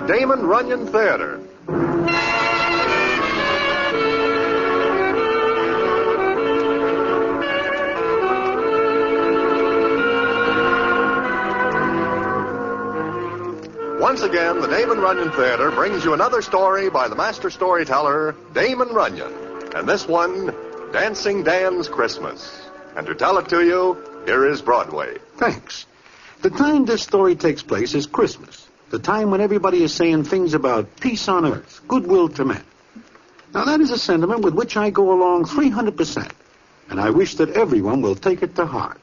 Damon Runyon Theater. Once again, the Damon Runyon Theater brings you another story by the master storyteller, Damon Runyon. And this one, Dancing Dan's Christmas. And to tell it to you, here is Broadway. Thanks. The time this story takes place is Christmas. The time when everybody is saying things about peace on earth, goodwill to men. Now, that is a sentiment with which I go along 300%. And I wish that everyone will take it to heart.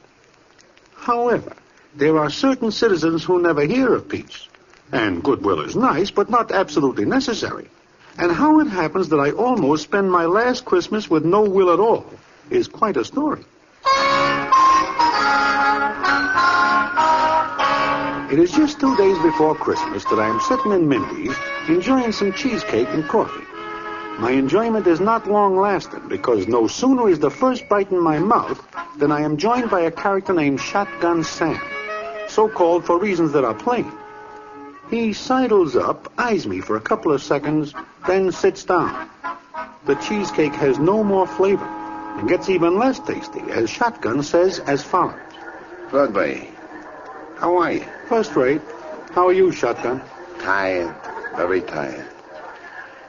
However, there are certain citizens who never hear of peace. And goodwill is nice, but not absolutely necessary. And how it happens that I almost spend my last Christmas with no will at all is quite a story. It is just 2 days before Christmas that I am sitting in Mindy's enjoying some cheesecake and coffee. My enjoyment is not long-lasting because no sooner is the first bite in my mouth than I am joined by a character named Shotgun Sam, so called for reasons that are plain. He sidles up, eyes me for a couple of seconds, then sits down. The cheesecake has no more flavor and gets even less tasty, as Shotgun says as follows. Broadway, how are you? First rate. How are you, Shotgun? Tired, very tired.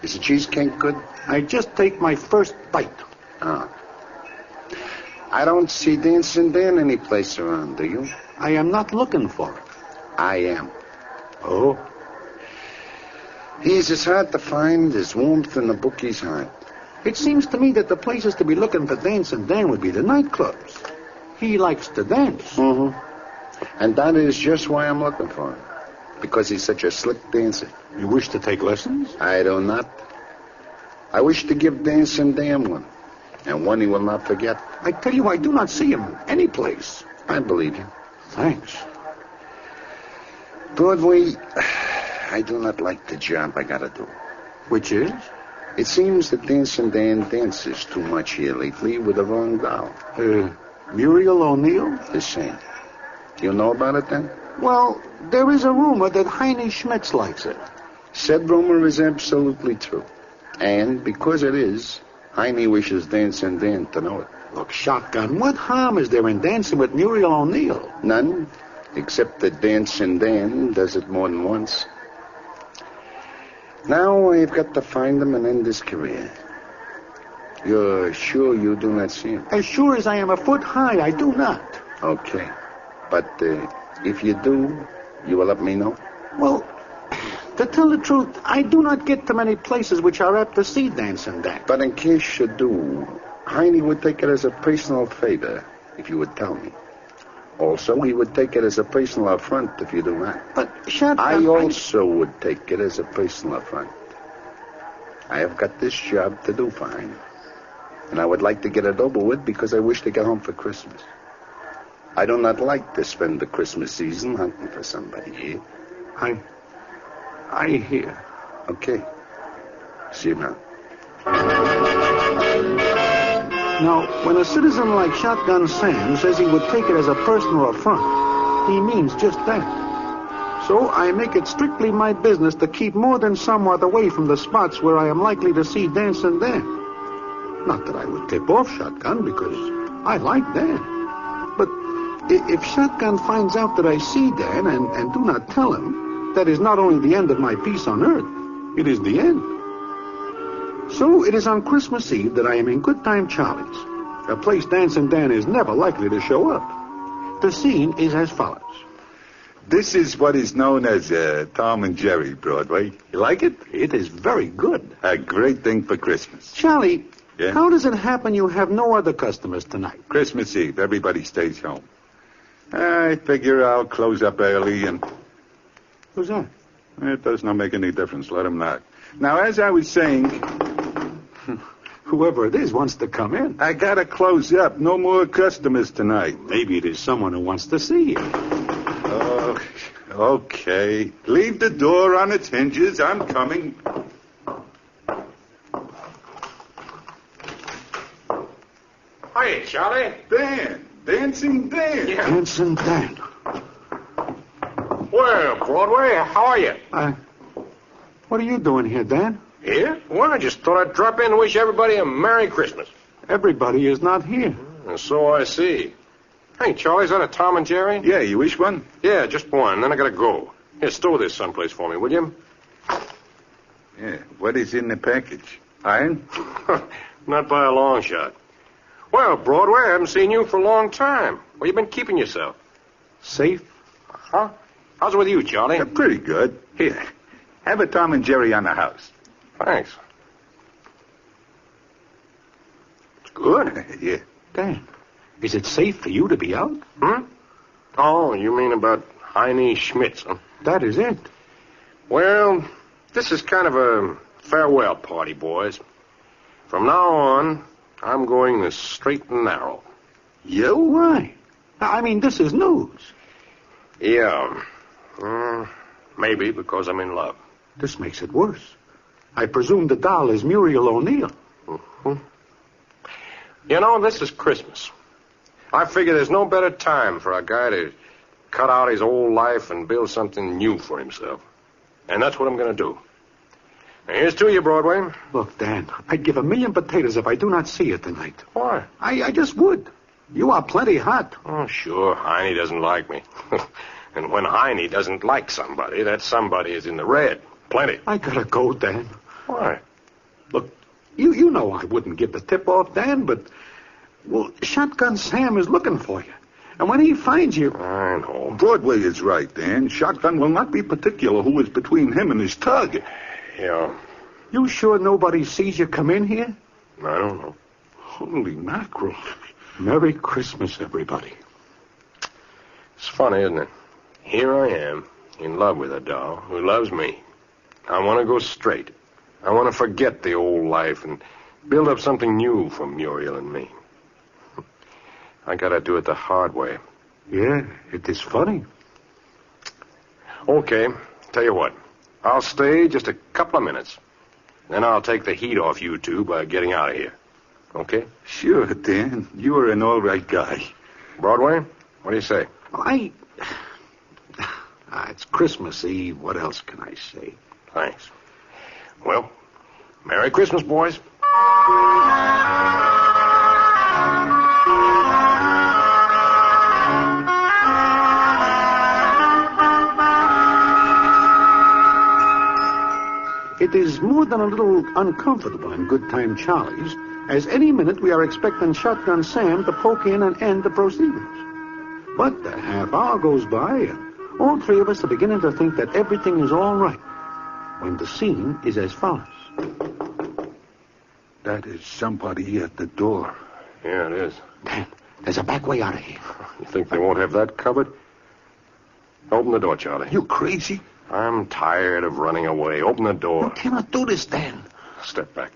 Is the cheesecake good? I just take my first bite. Oh. I don't see Dancing Dan any place around, do you? I am not looking for it. I am. Oh? He's as hard to find as warmth in the bookie's heart. It seems to me that the places to be looking for Dancing Dan would be the nightclubs. He likes to dance. Mm-hmm. And that is just why I'm looking for him. Because he's such a slick dancer. You wish to take lessons? I do not. I wish to give Dancing Dan one. And one he will not forget. I tell you, I do not see him any place. I believe you. Thanks. Broadway, I do not like the job I gotta do. Which is? It seems that Dancing Dan dances too much here lately with the wrong doll. Muriel O'Neill? The same. You know about it then? Well, there is a rumor that Heine Schmitz likes it. Said rumor is absolutely true. And because it is, Heine wishes Dancing Dan to know it. Look, Shotgun, what harm is there in dancing with Muriel O'Neill? None, except that Dancing Dan does it more than once. Now I've got to find him and end his career. You're sure you do not see him? As sure as I am a foot high, I do not. Okay. But if you do, you will let me know? Well, to tell the truth, I do not get to many places which are apt to see Dancing Dan. But in case you do, Heine would take it as a personal favor if you would tell me. Also, he would take it as a personal affront if you do not. But, Shotgun, I also would take it as a personal affront. I have got this job to do for Heine. And I would like to get it over with because I wish to get home for Christmas. I do not like to spend the Christmas season hunting for somebody here. I hear. Okay. See you now. Now, when a citizen like Shotgun Sam says he would take it as a personal affront, he means just that. So I make it strictly my business to keep more than somewhat away from the spots where I am likely to see Dancing Dan. Not that I would tip off Shotgun, because I like Dan. But if Shotgun finds out that I see Dan and do not tell him, that is not only the end of my peace on earth, it is the end. So it is on Christmas Eve that I am in Good Time Charlie's, a place Dancing Dan is never likely to show up. The scene is as follows. This is what is known as Tom and Jerry, Broadway. You like it? It is very good. A great thing for Christmas. Charlie, Yeah? How does it happen you have no other customers tonight? Christmas Eve, everybody stays home. I figure I'll close up early and... Who's that? It does not make any difference. Let him knock. Now, as I was saying... Whoever it is wants to come in. I gotta close up. No more customers tonight. Maybe it is someone who wants to see you. Oh, okay. Leave the door on its hinges. I'm coming. Hiya, Charlie. Dan. Dancing Dan. Yeah. Dancing Dan. Well, Broadway, how are you? What are you doing here, Dan? Here? Well, I just thought I'd drop in and wish everybody a Merry Christmas. Everybody is not here. And so I see. Hey, Charlie, is that a Tom and Jerry? Yeah, you wish one? Yeah, just one. Then I gotta go. Here, store this someplace for me, will you? Yeah. What is in the package? Iron? Not by a long shot. Well, Broadway, I haven't seen you for a long time. Where you been keeping yourself? Safe? Huh? How's it with you, Charlie? Yeah, pretty good. Here, have a Tom and Jerry on the house. Thanks. It's good. Yeah. Dan, is it safe for you to be out? Oh, you mean about Heine Schmitz, huh? That is it. Well, this is kind of a farewell party, boys. From now on, I'm going the straight and narrow. You? Why? I mean, this is news. Yeah. Maybe because I'm in love. This makes it worse. I presume the doll is Muriel O'Neill. Mm-hmm. You know, this is Christmas. I figure there's no better time for a guy to cut out his old life and build something new for himself. And that's what I'm going to do. Now, here's to you, Broadway. Look, Dan, I'd give 1,000,000 potatoes if I do not see you tonight. Why? I just would. You are plenty hot. Oh, sure. Heine doesn't like me. And when Heine doesn't like somebody, that somebody is in the red. Plenty. I gotta go, Dan. Why? Look, you know I wouldn't give the tip off, Dan, but, well, Shotgun Sam is looking for you. And when he finds you... I know. Broadway is right, Dan. Shotgun will not be particular who is between him and his target. Yeah. You sure nobody sees you come in here? I don't know. Holy mackerel. Merry Christmas, everybody. It's funny, isn't it? Here I am, in love with a doll who loves me. I want to go straight. I want to forget the old life and build up something new for Muriel and me. I got to do it the hard way. Yeah, it is funny. Okay, tell you what. I'll stay just a couple of minutes. Then I'll take the heat off you two by getting out of here. Okay? Sure, Dan. You are an all right guy. Broadway, what do you say? It's Christmas Eve. What else can I say? Thanks. Well, Merry Christmas, boys. It is more than a little uncomfortable in Good Time Charlie's, as any minute we are expecting Shotgun Sam to poke in and end the proceedings. But a half hour goes by, and all three of us are beginning to think that everything is all right, when the scene is as follows. That is somebody at the door. Yeah, it is. Dan, there's a back way out of here. You think they won't have that covered? Open the door, Charlie. You crazy? I'm tired of running away. Open the You door. cannot do this, Dan. Step back.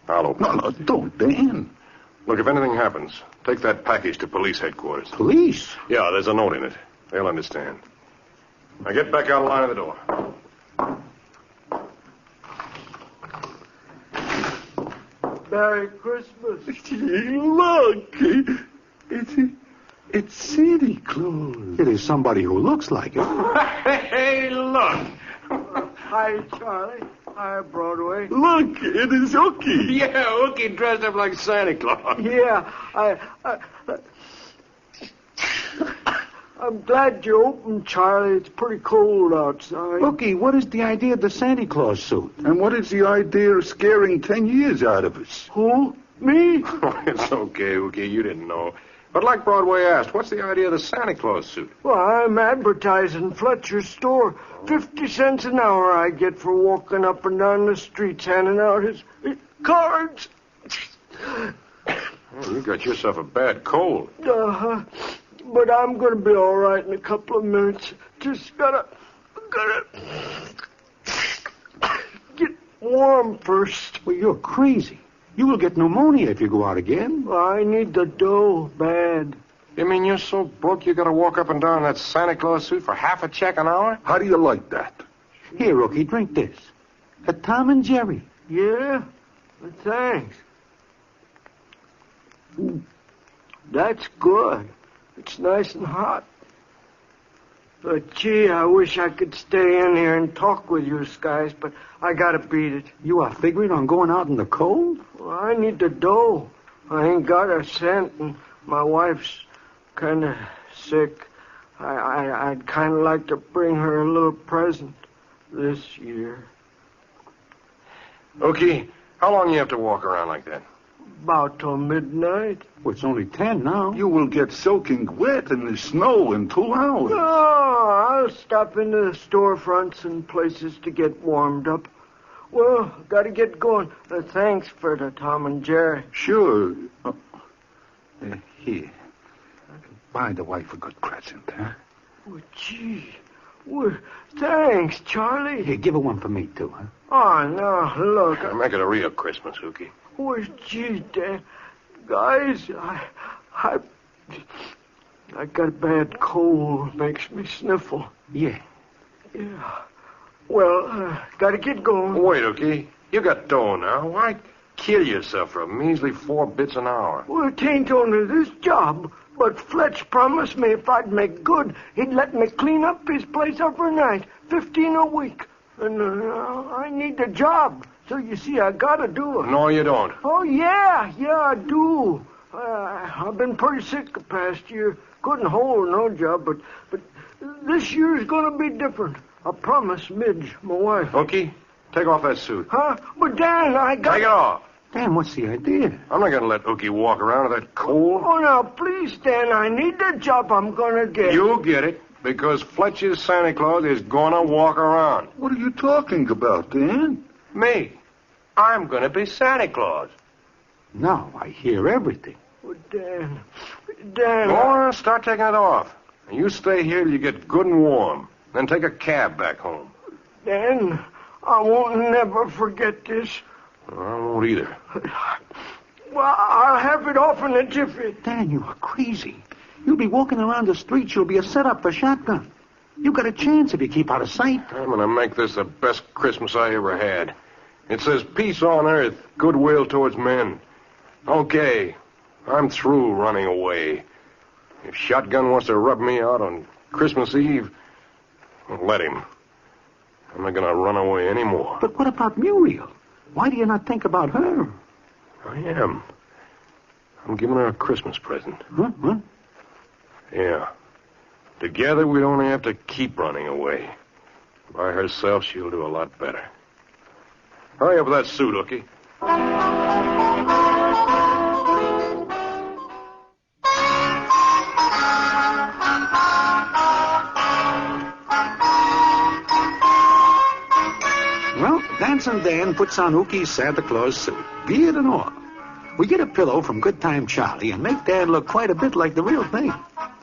I'll open it. No, don't, Dan. Look, if anything happens, take that package to police headquarters. Police? Yeah, there's a note in it. They'll understand. Now get back out of line of the door. Merry Christmas. Look, it's Santa Claus. It is somebody who looks like it. Hey, look. Hi, Charlie. Hi, Broadway. Look, it is Ookie. Yeah, Ookie dressed up like Santa Claus. Yeah, I'm glad you opened, Charlie. It's pretty cold outside. Ookie, what is the idea of the Santa Claus suit? And what is the idea of scaring 10 years out of us? Who? Me? It's okay, Ookie. You didn't know. But like Broadway asked, what's the idea of the Santa Claus suit? Well, I'm advertising Fletcher's store. 50 cents an hour I get for walking up and down the streets handing out his cards. Well, you got yourself a bad cold. But I'm going to be all right in a couple of minutes. Just gotta get warm first. Well, you're crazy. You will get pneumonia if you go out again. I need the dough bad. You mean you're so broke you got to walk up and down in that Santa Claus suit for half a check an hour? How do you like that? Here, Rookie, drink this. A Tom and Jerry. Yeah? Thanks. That's good. It's nice and hot. Gee, I wish I could stay in here and talk with you guys, but I gotta beat it. You are figuring on going out in the cold? Well, I need the dough. I ain't got a cent, and my wife's kind of sick. I'd kind of like to bring her a little present this year. Okay, how long you have to walk around like that? About till midnight. Well, it's only 10 now. You will get soaking wet in the snow in 2 hours. Oh, I'll stop into the storefronts and places to get warmed up. Well, gotta get going. Thanks for the Tom and Jerry. Sure. Here. Buy the wife a good present, huh? Well, gee. Well, thanks, Charlie. Here, give her one for me, too, huh? Oh, no, look. Make it a real Christmas, Hookie. Well, gee, Dad. Guys, I got a bad cold. Makes me sniffle. Yeah. Yeah. Well, gotta get going. Wait, Hookie. You got dough now. Why kill yourself for a measly 4 bits an hour? Well, it ain't only this job, but Fletch promised me if I'd make good, he'd let me clean up his place overnight, 15 a week. And I need the job. So, you see, I gotta do it. No, you don't. Oh, yeah, I do. I've been pretty sick the past year. Couldn't hold no job, but this year's gonna be different. I promise Midge, my wife. Hookie, take off that suit. Huh? But, Dan, I got... Take it off. Dan, what's the idea? I'm not going to let Hookie walk around with that cold. Oh, now, please, Dan, I need the job I'm gonna get. You'll get it, because Fletcher's Santa Claus is going to walk around. What are you talking about, Dan? Me. I'm going to be Santa Claus. Now I hear everything. Oh, Dan. Go on, start taking it off. And you stay here till you get good and warm. Then take a cab back home. Dan, I won't never forget this. I won't either. Well, I'll have it off in a jiffy. Dan, you are crazy. You'll be walking around the streets. You'll be a setup for shotgun. You got a chance if you keep out of sight. I'm going to make this the best Christmas I ever had. It says peace on earth, goodwill towards men. Okay, I'm through running away. If Shotgun wants to rub me out on Christmas Eve, let him. I'm not going to run away anymore. But what about Muriel? Why do you not think about her? I am. I'm giving her a Christmas present. Huh? Yeah. Together, we'd only have to keep running away. By herself, she'll do a lot better. Hurry up with that suit, Hookie. Well, Dancing Dan puts on Hookie's Santa Claus suit, beard and all. We get a pillow from Good Time Charlie and make Dan look quite a bit like the real thing.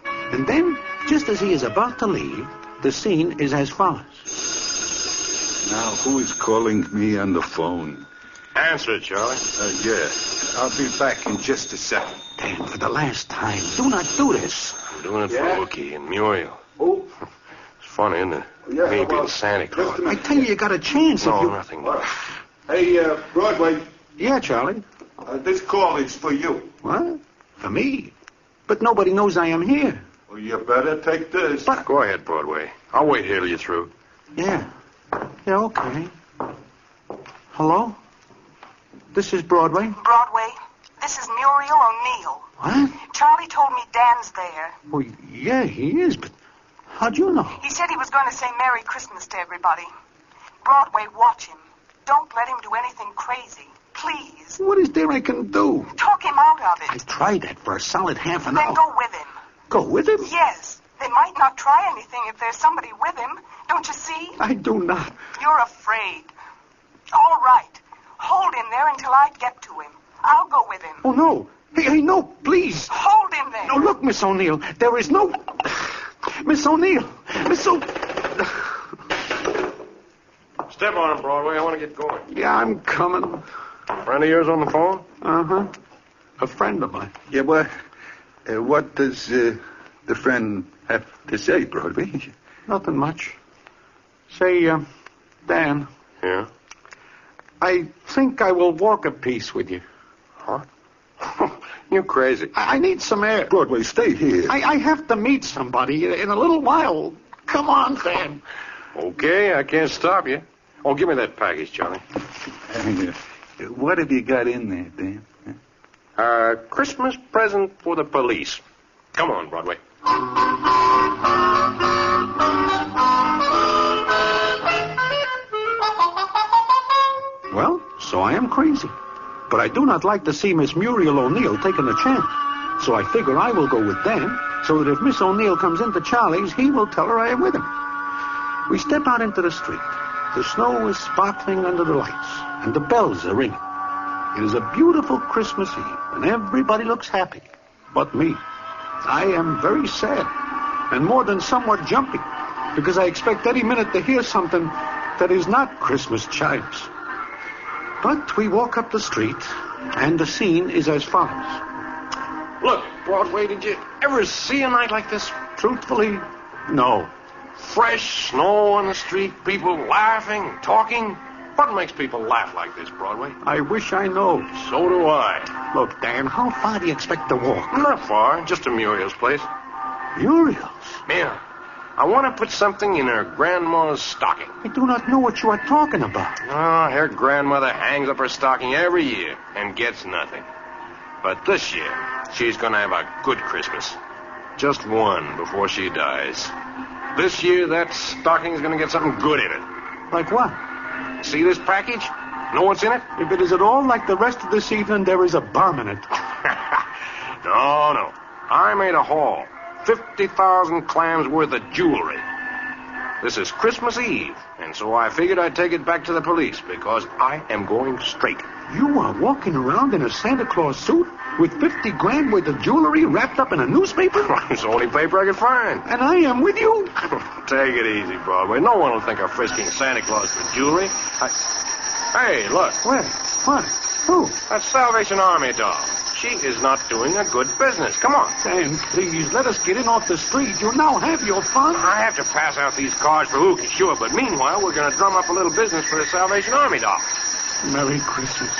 And then, just as he is about to leave, the scene is as follows. Now, who is calling me on the phone? Answer it, Charlie. Yeah. I'll be back in just a second. Dan, for the last time, do not do this. I'm doing it for Hookie and Muriel. Oh? It's funny, isn't it? Yeah, Me well, being Santa Claus. I tell you got a chance No, if you... nothing. Hey, Broadway, Yeah, Charlie. this call is for you. What? For me? But nobody knows I am here. Well, you better take this. But... Go ahead, Broadway. I'll wait here till you're through. Yeah, okay. Hello? This is Broadway? Broadway, this is Muriel O'Neill. What? Charlie told me Dan's there. Well, yeah, he is, but how'd you know? He said he was going to say Merry Christmas to everybody. Broadway, watch him. Don't let him do anything crazy. Please. What is there I can do? Talk him out of I it. tried that for a solid half an Then hour. go with him. Go with him? Yes. They might not try anything if there's somebody with him. Don't you see? I do not. You're afraid. All right. Hold him there until I get to him. I'll go with him. Oh, no. Hey, no, please. Hold him there. No, look, Miss O'Neill. There is no... Miss O'Neill. Miss O... Step on him, Broadway. I want to get going. Yeah, I'm coming. Friend of yours on the phone? Uh-huh. A friend of mine. Yeah, well, what does the friend have to say, Broadway? Nothing much. Say, Dan, Yeah? I think I will walk a piece with you. Huh? You're crazy. I need some air. Broadway, stay here. I have to meet somebody in a little while. Come on, Dan. Okay, I can't stop you. Oh, give me that package, Johnny. What have you got in there, Dan? Christmas present for the police. Come on, Broadway. Well, so I am crazy. But I do not like to see Miss Muriel O'Neill taking a chance. So I figure I will go with Dan, so that if Miss O'Neill comes into Charlie's, he will tell her I am with him. We step out into the street. The snow is sparkling under the lights, and the bells are ringing. It is a beautiful Christmas Eve, and everybody looks happy. But me. I am very sad, and more than somewhat jumpy, because I expect any minute to hear something that is not Christmas chimes. But we walk up the street, and the scene is as follows. Look, Broadway, did you ever see a night like this? Truthfully, no. Fresh snow on the street, people laughing, talking. What makes people laugh like this, Broadway? I wish I know. So do I. Look, Dan, how far do you expect to walk? Not far, just to Muriel's place. Muriel's? Yeah. I want to put something in her grandma's stocking. I do not know what you are talking about. Oh, her grandmother hangs up her stocking every year and gets nothing. But this year, she's going to have a good Christmas. Just one before she dies. This year, that stocking's going to get something good in it. Like what? See this package? Know what's in it? If it is at all like the rest of this evening, there is a bomb in it. No. I made a haul. 50,000 clams worth of jewelry. This is Christmas Eve, and so I figured I'd take it back to the police because I am going straight. You are walking around in a Santa Claus suit with 50 grand worth of jewelry wrapped up in a newspaper? It's the only paper I could find. And I am with you? Take it easy, Broadway. No one will think of frisking Santa Claus for jewelry. Hey, look. Where? What? Who? That Salvation Army doll. She is not doing a good business. Come on. Dan, please, let us get in off the street. You now have your fun. I have to pass out these cards for Ookie, sure, but meanwhile, we're going to drum up a little business for the Salvation Army doll. Merry Christmas.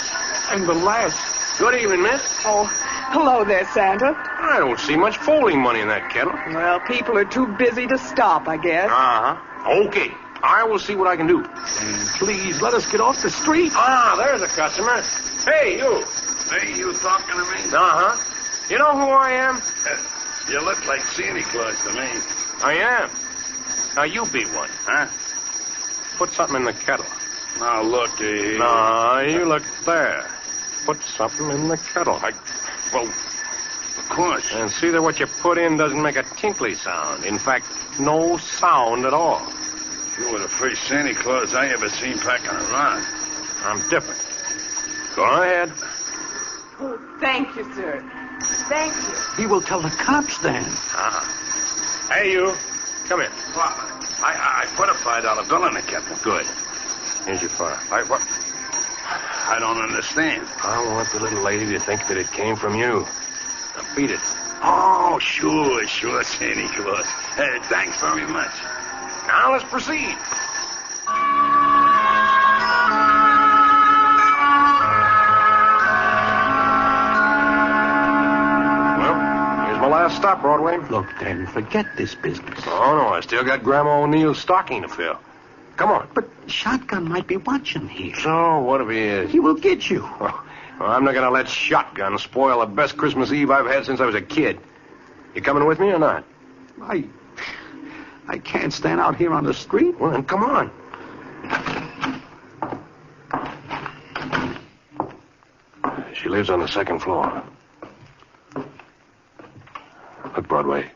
And the last. Good evening, miss. Oh, hello there, Santa. I don't see much folding money in that kettle. Well, people are too busy to stop, I guess. Uh-huh. Okay. I will see what I can do. Dan, please, let us get off the street. Ah, there's a customer. Hey, you. Hey, you talking to me? Uh-huh. You know who I am? You look like Santa Claus to me. I am. Now, you be one, huh? Put something in the kettle. Now, look, No, you look there. Put something in the kettle. Well, of course. And see that what you put in doesn't make a tinkly sound. In fact, no sound at all. You were the first Santa Claus I ever seen packing around. I'm different. Go ahead. Oh, thank you, sir. Thank you. He will tell the cops, Dan. Hey, you. Come in. Well, I put a $5 bill in the kettle. Good. Here's your file. What? I don't understand. I want the little lady to think that it came from you. Now, beat it. Oh, sure, Santa Claus. Thanks very much. Now, let's proceed. Last stop, Broadway. Look, Dan, forget this business. Oh, no, I still got Grandma O'Neill's stocking to fill. Come on. But Shotgun might be watching here. So, what if he is? He will get you. Well, I'm not going to let Shotgun spoil the best Christmas Eve I've had since I was a kid. You coming with me or not? I can't stand out here on the street. Well, then come on. She lives on the second floor. Look, Broadway,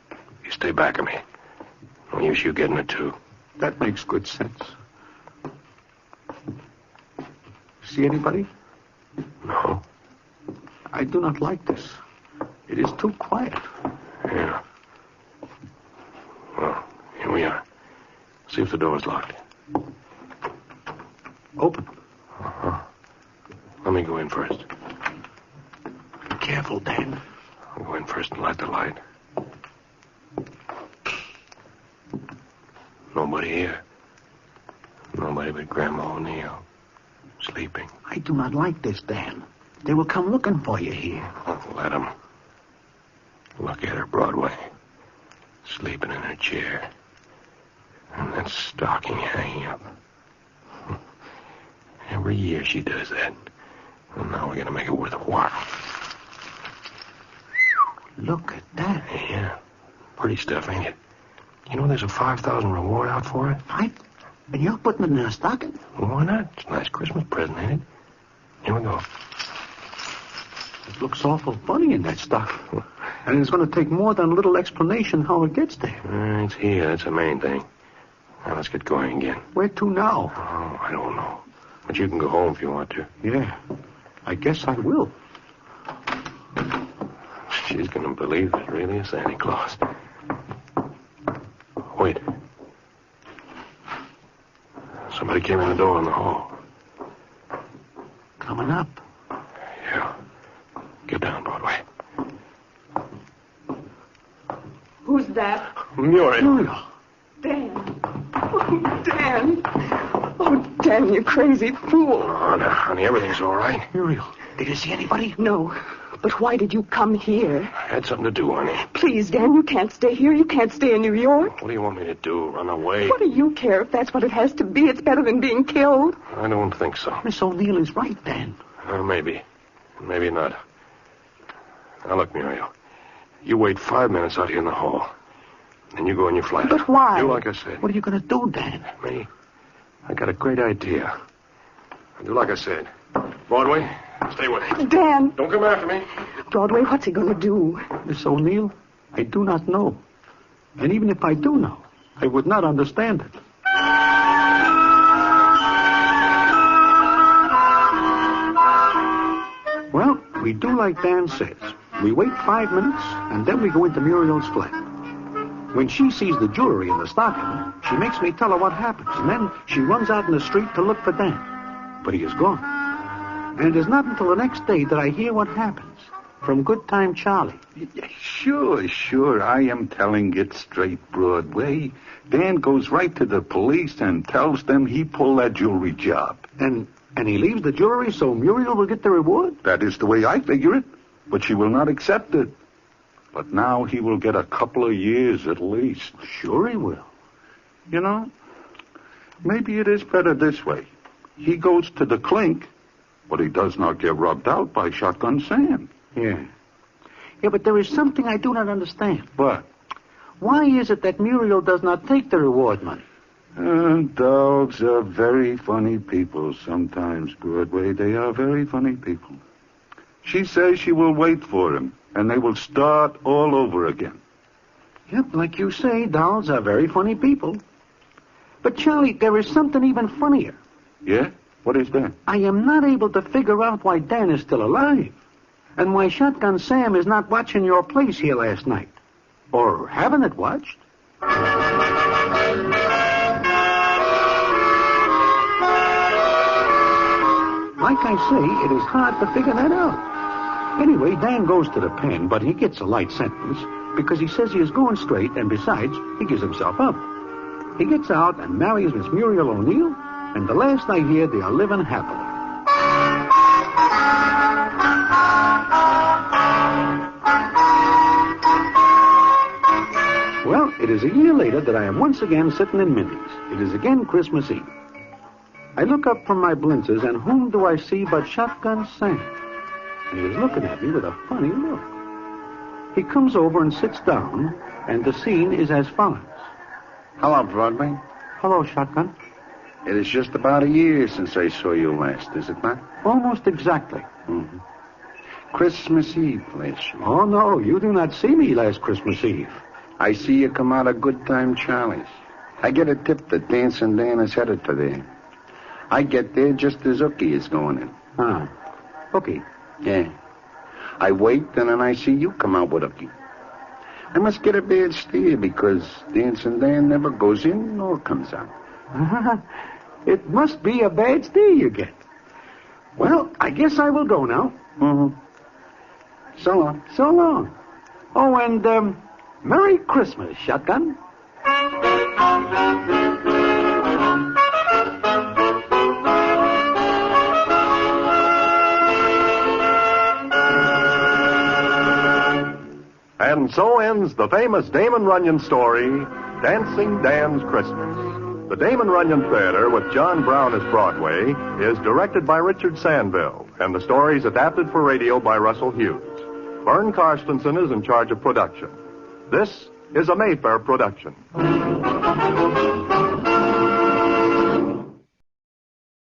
you stay back of me. No use you getting it, too. That makes good sense. See anybody? No. I do not like this. It is too quiet. Yeah. Well, here we are. See if the door's locked. Open. Uh-huh. Let me go in first. Be careful, Dan. I'll go in first and light the light. Nobody here. Nobody but Grandma O'Neill. Sleeping. I do not like this, Dan. They will come looking for you here. Oh, let them. Look at her, Broadway. Sleeping in her chair. that stocking hanging up. Every year she does that. Well, now we're going to make it worth a while. Look at that. Yeah. Pretty stuff, ain't it? You know there's a $5,000 reward out for it? And you're putting it in a stocking? Well, why not? It's a nice Christmas present, ain't it? Here we go. It looks awful funny in that stocking. And it's going to take more than a little explanation how it gets there. It's here. That's the main thing. Now, let's get going again. Where to now? Oh, I don't know. But you can go home if you want to. Yeah, I guess I will. She's going to believe there's really a Santa Claus. Wait. Somebody came in the door in the hall. Coming up. Yeah. Get down, Broadway. Who's that? Muriel. Dan. Oh, Dan. Oh, Dan, you crazy fool. Oh, now, honey, everything's all right. Muriel, did you see anybody? No. But why did you come here? I had something to do, honey. Please, Dan, you can't stay here. You can't stay in New York. What do you want me to do? Run away? What do you care if that's what it has to be? It's better than being killed. I don't think so. Miss O'Neill is right, Dan. Maybe. Maybe not. Now, look, Muriel. You wait 5 minutes out here in the hall. Then you go in your flat. But why? Do like I said. What are you going to do, Dan? Me? I got a great idea. I'll do like I said. Broadway, stay with me. Dan. Don't come after me. Broadway, what's he going to do? Miss O'Neill, I do not know. And even if I do know, I would not understand it. Well, we do like Dan says. We wait 5 minutes, and then we go into Muriel's flat. When she sees the jewelry in the stocking, she makes me tell her what happens, and then she runs out in the street to look for Dan. But he is gone. And it is not until the next day that I hear what happens from Good Time Charlie. Sure. I am telling it straight, Broadway. Dan goes right to the police and tells them he pulled that jewelry job. And he leaves the jewelry so Muriel will get the reward? That is the way I figure it. But she will not accept it. But now he will get a couple of years at least. Sure he will. You know, maybe it is better this way. He goes to the clink, but he does not get rubbed out by Shotgun Sam. Yeah, but there is something I do not understand. What? Why is it that Muriel does not take the reward money? Dogs are very funny people sometimes, Broadway. They are very funny people. She says she will wait for him, and they will start all over again. Yep, like you say, dolls are very funny people. But, Charlie, there is something even funnier. Yeah? What is that? I am not able to figure out why Dan is still alive. And why Shotgun Sam is not watching your place here last night. Or having it watched. Like I say, it is hard to figure that out. Anyway, Dan goes to the pen, but he gets a light sentence because he says he is going straight, and besides, he gives himself up. He gets out and marries Miss Muriel O'Neill, and the last I hear, they are living happily. Well, it is a year later that I am once again sitting in Mindy's. It is again Christmas Eve. I look up from my blinzers, and whom do I see but Shotgun Sam? And he is looking at me with a funny look. He comes over and sits down, and the scene is as follows. Hello, Broadway. Hello, Shotgun. It is just about a year since I saw you last, is it not? Almost exactly. Mm-hmm. Christmas Eve last year. Oh, no, you do not see me last Christmas Eve. I see you come out of Good Time Charlie's. I get a tip that Dancing Dan is headed for there. I get there just as Ookie is going in. Ah, okay. Yeah. I wait, and then I see you come out with Ookie. I must get a bad steer because Dancing Dan never goes in nor comes out. It must be a bad steer you get. Well, I guess I will go now. Mm-hmm. So long. So long. Oh, and, Merry Christmas, Shotgun. And so ends the famous Damon Runyon story, Dancing Dan's Christmas. The Damon Runyon Theater with John Brown as Broadway is directed by Richard Sandville, and the story is adapted for radio by Russell Hughes. Vern Karstensen is in charge of production. This is a Mayfair production.